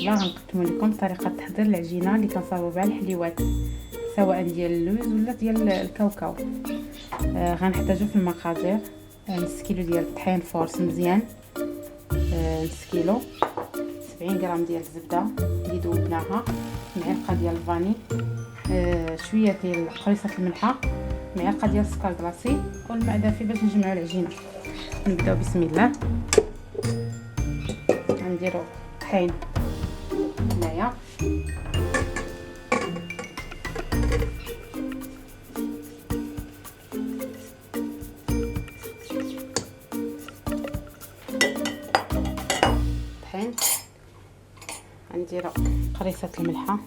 المقابله غنقدم لكم طريقه تحضير العجينه اللي كنصاوبوا بها الحليوات، سواء ديال اللوز ولا ديال الكاوكاو. غنحتاجو في المقادير نص كيلو ديال الطحين فورس مزيان، نص كيلو 70 غرام ديال الزبده اللي ذوبناها، معلقه ديال الفاني، شويه ديال قريصه الملحه، معلقه ديال السكر كلاصي والماء دافي باش نجمعوا العجينه. نبداو بسم الله. غنديرو طحين هنايا، طحين غنديرو قريصه الملحه،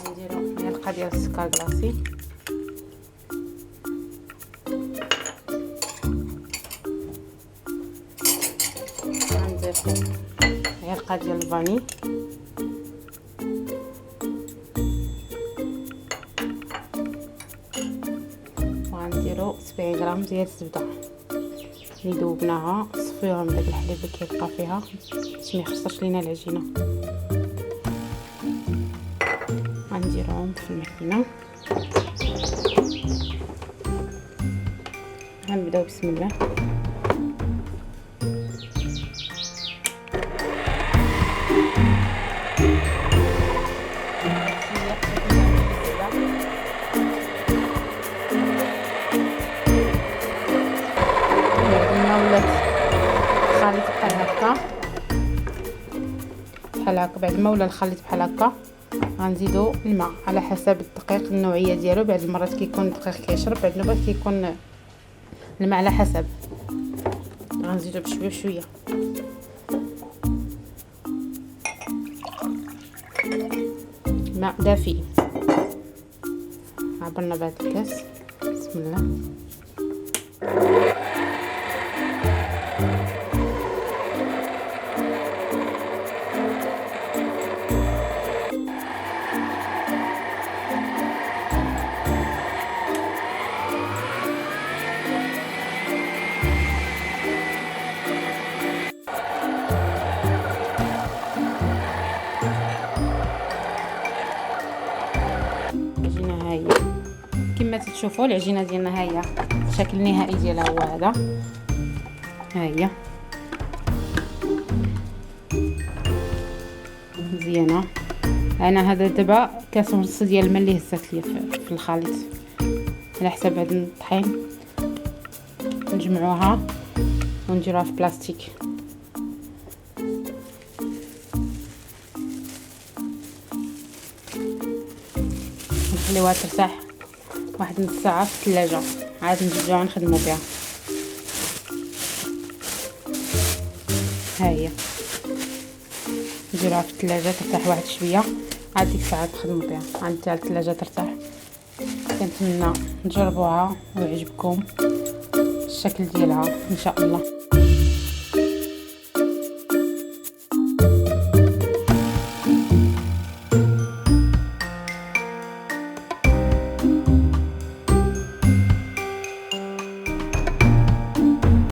غنديرو معلقه ديال السكر كلاصي، معلقه ديال الفاني، وغنديرو 70 غرام ديال الزبده اللي ذوبناها، صفيوها من داك الحليب اللي كيبقى فيها باش ما يخسرش لينا العجينه. غنديروهم في الماكينه. غنبداو بسم الله. ولات الخليط بحال هكا بعد ما ولا الخليط بحال هكا غنزيدو الماء على حسب الدقيق النوعيه ديالو. بعض المرات كيكون الدقيق كيشرب، بعض المرات كيكون الماء على حسب. غنزيدو بشويه بشويه. ماء دافي عبرنا بهذا الكاس. بسم الله. العجينه هاهي كما تشوفوا، العجينه ديالنا هاهي الشكل النهائي ديالها هو هذا. هاهي مزيانه. انا هذا دابا كاس ونص ديال الماء اللي هزات ليا في الخليط على حساب هاد الطحين. نجمعوها ونديروها في بلاستيك. نخليوها ترتاح واحد نص ساعه في الثلاجه، عاد نرجعوها نخدموا بها. ها هي نديروها في الثلاجه ترتاح واحد شويه، عاد ديك الساعه نخدموا بها. عاد حتى الثلاجه ترتاح. كنتمنى تجربوها ويعجبكم الشكل ديالها ان شاء الله.